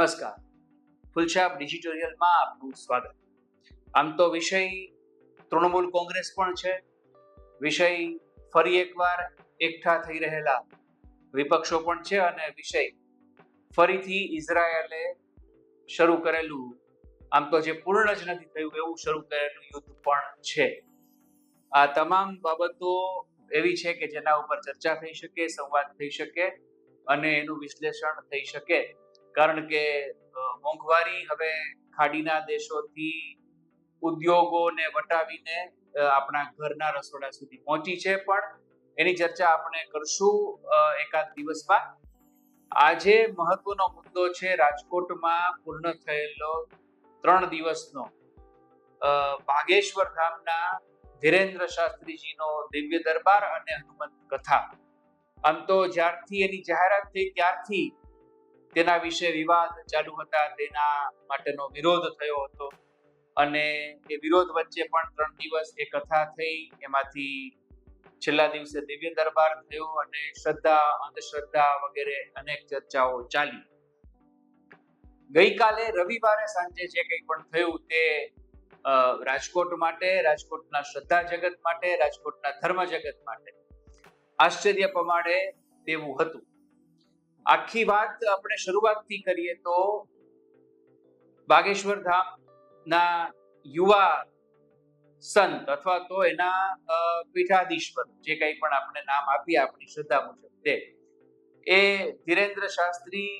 નમસ્કાર. ફૂલછાપ ડિજિટોરિયલમાં આપનું સ્વાગત. આમ તો વિષય તૃણમૂલ કોંગ્રેસ પણ છે, વિષય ફરી એકવાર એકઠા થઈ રહેલા વિપક્ષો પણ છે, અને વિષય ફરીથી ઇઝરાયલે શરૂ કરેલું, આમ તો જે પૂર્ણ જ નથી થયું એવું શરૂ કરેલું યુદ્ધ પણ છે. આ તમામ બાબતો એવી છે કે જેના ઉપર ચર્ચા થઈ શકે, સંવાદ થઈ શકે અને એનું વિશ્લેષણ થઈ શકે. કારણ કે મોંઘવારી હવે ખાડીના દેશોથી ઉદ્યોગોને વટાવીને આપણા ઘરના રસોડા સુધી પહોંચી છે, પણ એની ચર્ચા આપણે કરશું એકાદ દિવસમાં. આજે મહત્વનો મુદ્દો છે રાજકોટમાં પૂર્ણ થયેલો 3 દિવસનો ભાગેશ્વર ધામના ધીરેન્દ્ર શાસ્ત્રીજીનો દિવ્ય દરબાર અને હનુમંત કથા. આમ તો જ્યારથી એની જાહેરાત થઈ ત્યારથી તેના વિશે વિવાદ ચાલુ હતા, તેના માટેનો વિરોધ થયો હતો, અને એ વિરોધ વચ્ચે પણ 3 દિવસ એ કથા થઈ. એમાંથી છેલ્લા દિવસે દિવ્ય દરબાર થયો અને શ્રદ્ધા, અંધશ્રદ્ધા વગેરે અનેક ચર્ચાઓ ચાલી. ગઈકાલે રવિવારે સાંજે જે કંઈ પણ થયું તે રાજકોટ માટે, રાજકોટના શ્રદ્ધા જગત માટે, રાજકોટના ધર્મ જગત માટે આશ્ચર્ય પમાડે તેવું હતું. આખી વાત આપણે શરૂઆતથી કરીએ તો બાગેશ્વર ધામના યુવા સંત અથવા તો એના પીઠાધીશ્વર, જે કંઈ પણ આપણે નામ આપીએ આપણી શ્રદ્ધા મુજબ, તે એ ધીરેન્દ્ર શાસ્ત્રી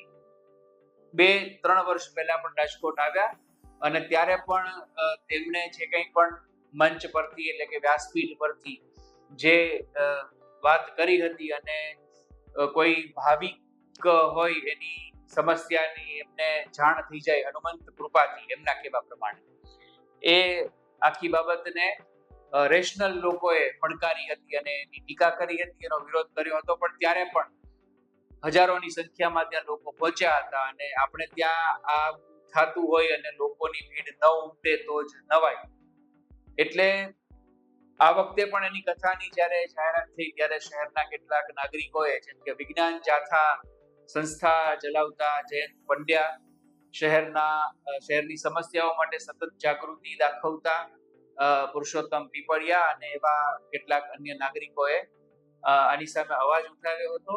2-3 વર્ષ પહેલા પણ રાજકોટ આવ્યા, અને ત્યારે પણ તેમણે જે કંઈ પણ મંચ પરથી એટલે કે વ્યાસપીઠ પરથી જે વાત કરી હતી, અને કોઈ ભાવિક હોય એની સમસ્યાની એમને જાણ થઈ જાય હનુમંત કૃપાથી, એમના કહેવા પ્રમાણે એ આખી બાબતને રેશનલ લોકોએ પડકારી હતી અને એની ટીકા કરી હતી, એનો વિરોધ કર્યો હતો. પણ ત્યારે પણ હજારોની સંખ્યામાં ત્યાં લોકો પહોંચ્યા હતા, અને આપણે ત્યાં આ થતું હોય અને લોકોની ભીડ ન ઉમટે તો જ નવાય. એટલે આ વખતે પણ એની કથાની જ્યારે જાહેરાત થઈ ત્યારે શહેરના કેટલાક નાગરિકોએ, જેમ કે વિજ્ઞાન જાથા સંસ્થા ચલાવતા જયંત પંડ્યા, શહેરની સમસ્યાઓ માટે સતત જાગૃતિ દાખવતા પુરુષોત્તમ પીપળિયા, અને એવા કેટલાક અન્ય નાગરિકોએ આની સામે અવાજ ઉઠાવ્યો હતો.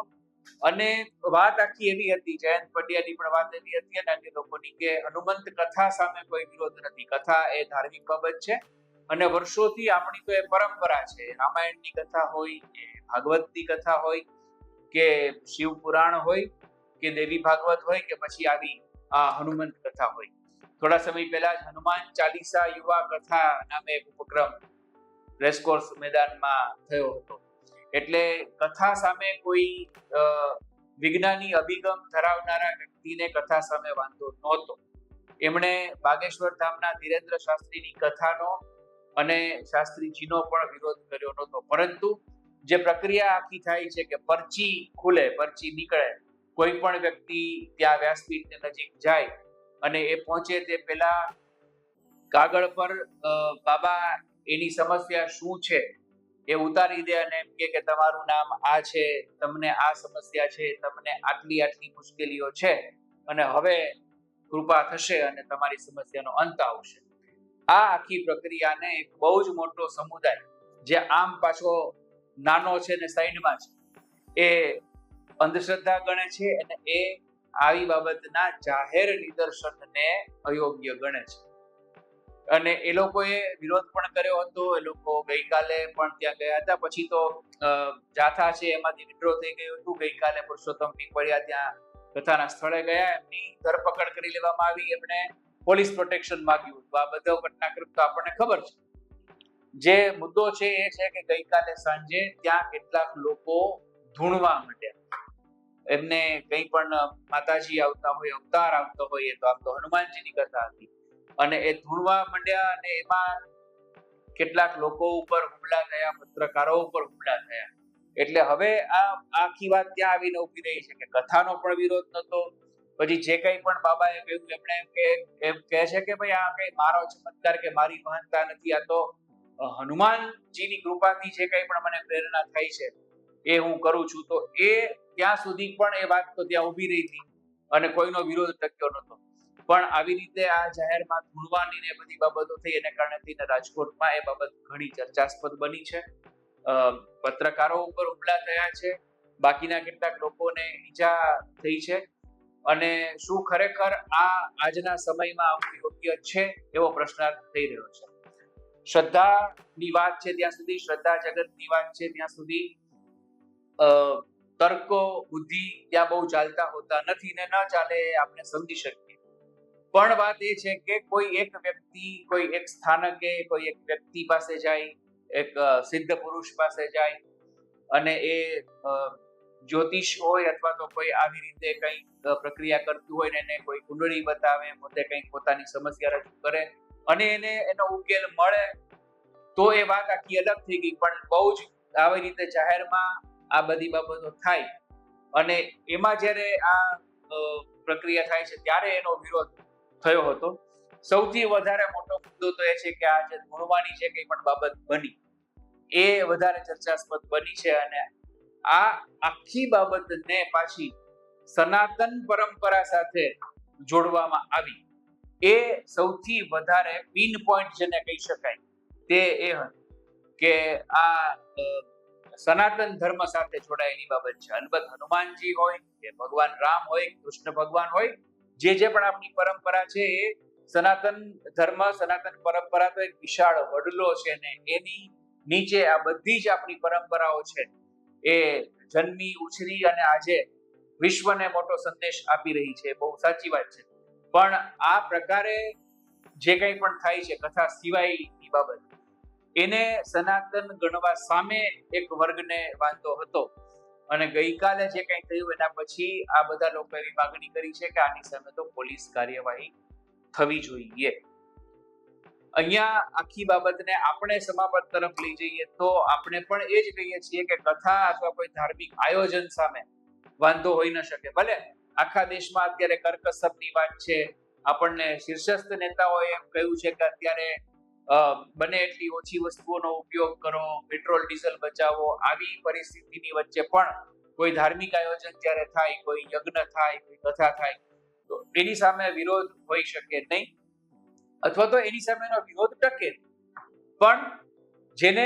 અને વાત આખી એવી હતી, જયંત પંડ્યાની પણ વાત એવી હતી અને અન્ય લોકોની, કે હનુમંત કથા સામે કોઈ વિરોધ નથી. કથા એ ધાર્મિક બાબત છે અને વર્ષોથી આપણી તો એ પરંપરા છે. રામાયણની કથા હોય કે ભાગવતની કથા હોય કે શિવ પુરાણ હોય કે દેવી ભાગવત હોય કે પછી આવી આ હનુમંત કથા હોય. થોડા સમય પહેલા જ હનુમાન ચાલીસા યુવા કથા નામે એક ઉપક્રમ રેસકોર્સ મેદાનમાં થયો હતો. એટલે કથા સામે કોઈ વિજ્ઞાની અભિગમ ધરાવનારા વ્યક્તિને કથા સામે વાંધો નહોતો. એમણે બાગેશ્વર ધામના ધીરેન્દ્ર શાસ્ત્રીની કથાનો અને શાસ્ત્રીજીનો પણ વિરોધ કર્યો નહોતો. પરંતુ જે પ્રક્રિયા આખી થાય છે કે પરચી ખુલે, પરચી નીકળે, કોઈ પણ વ્યક્તિ ત્યાં વ્યાસપીઠની નજીક જાય અને એ પહોંચે તે પહેલા કાગળ પર બાબા એની સમસ્યા શું છે એ ઉતારી દે અને એમ કે તમારું નામ આ છે, તમને આ સમસ્યા છે, તમને આટલી આટલી મુશ્કેલીઓ છે, અને હવે કૃપા થશે અને તમારી સમસ્યાનો અંત આવશે. આ આખી પ્રક્રિયાને એક બહુ જ મોટો સમુદાય, જે આમ પાછો નાનો છે ને સાઈડમાં છે, એ અંધશ્રદ્ધા ગણે છે, અને એ આવી બાબતના જાહેર નિદર્શનને અયોગ્ય ગણે છે. અને એ લોકોએ વિરોધ પણ કર્યો હતો. એ લોકો ગઈકાલે પણ ત્યાં ગયા હતા. પછી તો જાથા છે એમાંથી વિડ્રો થઈ ગયું હતું. ગઈકાલે પુરુષોત્તમ પીપળિયા ત્યાં કથાના સ્થળે ગયા, એમની ધરપકડ કરી લેવામાં આવી, એમણે પોલીસ પ્રોટેક્શન માંગ્યું હતું. આ બધો ઘટનાક્રમ તો આપણને ખબર છે. જે મુદ્દો છે એ છે કે ગઈકાલે સાંજે ત્યાં કેટલાક લોકો ધૂણવા માંડ્યા. એમને કંઈ પણ માતાજી આવતા હોય, અવતાર આવતો હોય, એ તો આમ તો હનુમાનજીની કથા હતી, અને એ ધૂણવા માંડ્યા, અને એમાં કેટલાક લોકો ઉપર હુમલા થયા, પત્રકારો ઉપર હુમલા થયા. એટલે હવે આ આખી વાત ત્યાં આવીને ઉભી રહી છે કે કથાનો પણ વિરોધ નહોતો. પછી જે કંઈ પણ બાબાએ કહ્યું, એમણે એમ કહે છે કે ભાઈ આ કંઈ મારો ચમત્કાર કે મારી મહાનતા નથી, આ તો હનુમાનજીની કૃપાથી જે કંઈ પણ મને પ્રેરણા થાય છે એ હું કરું છું. તો એ ત્યાં સુધી પણ એ વાત તો ત્યાં ઉભી રહી હતી. અને કોઈનો વિરોધ ટક્યો નહોતો. પણ આવી રીતે આ જાહેરમાં ધૂણવાની ને બધી બાબતો થઈ એને કારણે થઈને રાજકોટમાં એ બાબત ઘણી ચર્ચાસ્પદ બની છે. પત્રકારો ઉપર હુમલા થયા છે, બાકીના કેટલાક લોકોને ઈજા થઈ છે. અને શું ખરેખર આ આજના સમયમાં આવું યોગ્ય છે એવો પ્રશ્નાર્થ થઈ રહ્યો છે. શ્રદ્ધાની વાત છે ત્યાં સુધી, શ્રદ્ધા જગતની વાત છે ત્યાં સુધી તર્કો બુદ્ધિ ત્યાં બહુ ચાલતા હોતા નથી ને ન ચાલે આપણે સમજી શકીએ. પણ વાત એ છે કે કોઈ એક વ્યક્તિ કોઈ એક સ્થાનકે કોઈ એક વ્યક્તિ પાસે જાય, એક સિદ્ધ પુરુષ પાસે જાય અને એ જ્યોતિષ હોય અથવા તો કોઈ આવી રીતે કંઈક પ્રક્રિયા કરતું હોય ને એને કોઈ કુંડળી બતાવે, પોતે કંઈક પોતાની સમસ્યા રજૂ કરે અને એને એનો ઉકેલ મળે તો એ વાત આખી અલગ થઈ ગઈ. પણ બહુ જ આવી રીતે જાહેરમાં આ બધી બાબતો થાય અને એમાં જ્યારે આ પ્રક્રિયા થાય છે ત્યારે એનો વિરોધ થયો હતો. સૌથી વધારે મોટો મુદ્દો તો એ છે કે આ જે ધૂણવાની જે કંઈ પણ બાબત બની એ વધારે ચર્ચાસ્પદ બની છે અને આ આખી બાબતને પાછી સનાતન પરંપરા સાથે જોડવામાં આવી. એ સૌથી વધારે પિન પોઈન્ટ જેને કહી શકાય તે એ હતું કે આ સનાતન ધર્મ સાથે જોડાયેલી બાબત છે. અલબત્ત હનુમાનજી હોય કે ભગવાન રામ હોય, કૃષ્ણ ભગવાન હોય, જે પણ આપણી પરંપરા છે એ સનાતન ધર્મ, સનાતન પરંપરા તો એક વિશાળ વડલો છે ને એની નીચે આ બધી જ આપણી પરંપરાઓ છે એ જન્મી ઉછરી અને આજે વિશ્વને મોટો સંદેશ આપી રહી છે. બહુ સાચી વાત છે. પણ આ પ્રકારે જે કંઈ પણ થાય છે કથા સિવાયની બાબત, એને સનાતન ગણવા સામે એક વર્ગને વાંધો હતો અને ગઈકાલે જે કંઈ થયું એના પછી આ બધા લોકો એવી માંગણી કરી છે કે આની સામે તો પોલીસ કાર્યવાહી થવી જોઈએ. અહીંયા આખી બાબતને આપણે સમાપત તરફ લઈ જઈએ તો આપણે પણ એ જ કહીએ છીએ કે કથા અથવા કોઈ ધાર્મિક આયોજન સામે વાંધો હોઈ ન શકે. ભલે આખા દેશમાં અત્યારે કરકસરની વાત છે, આપણને શીર્ષસ્થ નેતાઓએ એમ કહ્યું છે કે અત્યારે બને એટલી ઓછી વસ્તુઓનો ઉપયોગ કરો, પેટ્રોલ ડીઝલ બચાવો. આવી પરિસ્થિતિની વચ્ચે પણ કોઈ ધાર્મિક આયોજન જ્યારે થાય, કોઈ યજ્ઞ થાય, કોઈ કથા થાય તો એની સામે વિરોધ હોઈ શકે નહીં અથવા તો એની સામેનો વિરોધ ટકે. પણ જેને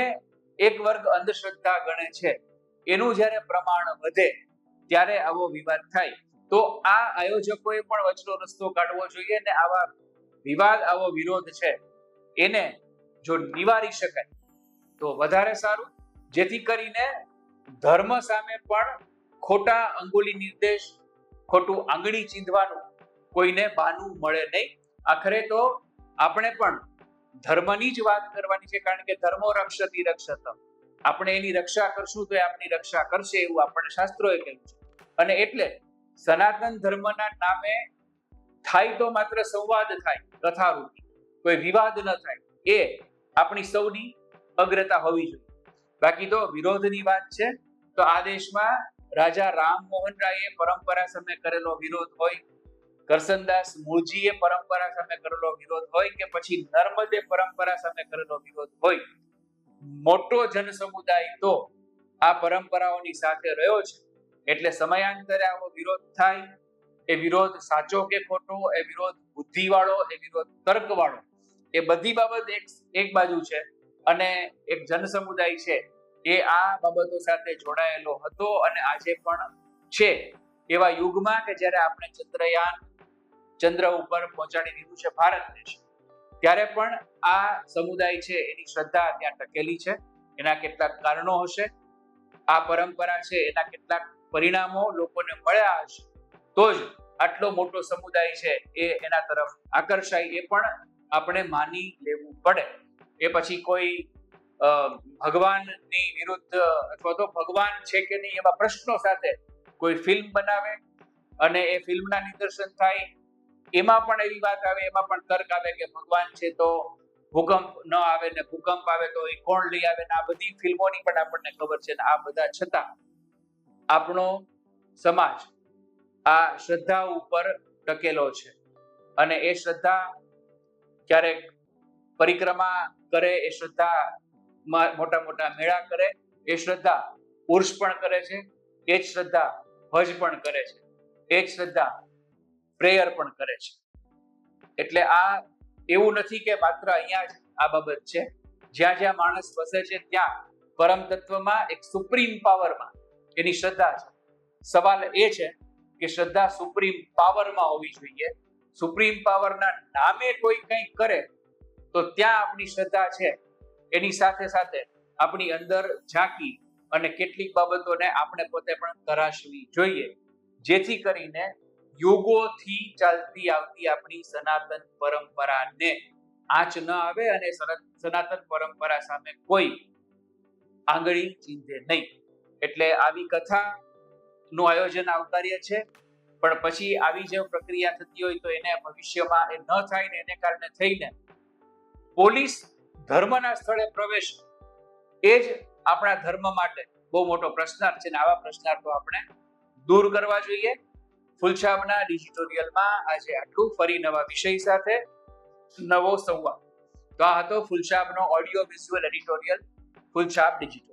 એક વર્ગ અંધશ્રદ્ધા ગણે છે એનું જ્યારે પ્રમાણ વધે ત્યારે આવો વિવાદ થાય તો આ આયોજકોએ પણ વચનો રસ્તો કાઢવો જોઈએ ને આવા વિવાદ, આવો વિરોધ છે એને જો નિવારી શકાય તો વધારે સારું, જેથી કરીને ધર્મ સામે પણ ખોટા અંગુલી નિર્દેશ, ખોટું આંગળી ચીંધવાનું કોઈને બાનું મળે નહીં. આખરે તો આપણે પણ ધર્મની જ વાત કરવાની છે, કારણ કે ધર્મો રક્ષતી રક્ષત. આપણે એની રક્ષા કરશું તો એ આપણી રક્ષા કરશે એવું આપણને શાસ્ત્રોએ કહ્યું છે. અને એટલે સનાતન ધર્મના નામે થાય તો માત્ર સંવાદ થાય કથારૂપી, કોઈ વિવાદ ન થાય, એ આપણી સૌની અગ્રતા હોવી જોઈએ. બાકી તો વિરોધની વાત છે તો આ દેશમાં રાજા રામ મોહન રાયે પરંપરા સામે કરેલો વિરોધ હોય, કરસનદાસ મૂળજીએ પરંપરા સામે કરેલો વિરોધ હોય કે પછી નર્મદે પરંપરા સામે કરેલો વિરોધ હોય, મોટો જન સમુદાય તો આ પરંપરાઓની સાથે રહ્યો છે. એટલે સમયાંતરે આવો વિરોધ થાય, એ વિરોધ સાચો કે ખોટો, એ વિરોધ બુદ્ધિવાળો, એ વિરોધ તર્કવાળો, એ બધી બાબત એક બાજુ છે અને એક જન સમુદાય છે એ આ બાબતો સાથે જોડાયેલો હતો અને આજે પણ છે. એવા યુગમાં કે જ્યારે આપણે ચંદ્ર ઉપર પહોંચાડી દીધું છે ભારત દેશ, ત્યારે પણ આ સમુદાય છે એની શ્રદ્ધા ત્યાં ટકેલી છે. એના કેટલાક કારણો હશે, આ પરંપરા છે એના કેટલાક પરિણામો લોકોને મળ્યા હશે, તો જ આટલો મોટો સમુદાય છે એ એના તરફ આકર્ષાય, એ પણ આપણે માની લેવું પડે. એ પછી કોઈ ભગવાનની વિરુદ્ધ અથવા તો ભગવાન છે કે નહીં એવા પ્રશ્નો સાથે કોઈ ફિલ્મ બનાવે અને એ ફિલ્મના નિદર્શન થાય, એમાં પણ એવી વાત આવે, એમાં પણ તર્ક આવે કે ભગવાન છે તો ભૂકંપ ન આવે ને ભૂકંપ આવે તો એ કોણ લઈ આવે ને આ બધી ફિલ્મોની પણ આપણને ખબર છે. ને આ બધા છતાં આપણો સમાજ આ શ્રદ્ધા ઉપર ટકેલો છે અને એ શ્રદ્ધા ક્યારેક પરિક્રમા કરે, એ શ્રદ્ધા મોટા મોટા મેળા કરે, એ શ્રદ્ધા ઉર્ષ પણ કરે છે, એ જ શ્રદ્ધા હજ પણ કરે છે, એ જ શ્રદ્ધા પ્રેયર પણ કરે છે. એટલે આ એવું નથી કે માત્ર અહીંયા જ આ બાબત છે. જ્યાં જ્યાં માણસ વસે છે ત્યાં પરમ તત્વમાં એક સુપ્રીમ પાવરમાં એની શ્રદ્ધા છે. સવાલ એ છે કે શ્રદ્ધા સુપ્રીમ પાવરમાં હોવી જોઈએ. સુપ્રીમ પાવરના નામે કોઈ કંઈક કરે તો ત્યાં આપણી શ્રદ્ધા છે. એની સાથે સાથે આપણી અંદર ઝાંકી અને કેટલીક બાબતોને આપણે પોતે પણ તરાશવી જોઈએ, જેથી કરીને યુગોથી ચાલતી આવતી આપણી સનાતન પરંપરાને આંચ ન આવે અને સનાતન પરંપરા સામે કોઈ આંગળી ચીંધે નહીં. એટલે આવી કથાનું આયોજન આવકાર્ય છે, પણ પછી આવી જે પ્રક્રિયા થતી હોય તો એને ભવિષ્યમાં એ ન થાય ને એને કારણે થઈને પોલીસ ધર્મના સ્થળે પ્રવેશ એ જ આપણા ધર્મ માટે બહુ મોટો પ્રશ્નાર્થ છે. ને આવા પ્રશ્નાર્થો આપણે દૂર કરવા જોઈએ. ફૂલછાપના ડિજિટોરિયલમાં આજે આટલું. ફરી નવા વિષય સાથે નવો સંવાદ. તો આ હતો ફૂલછાપનો audio visual editorial, Phulchhab digital.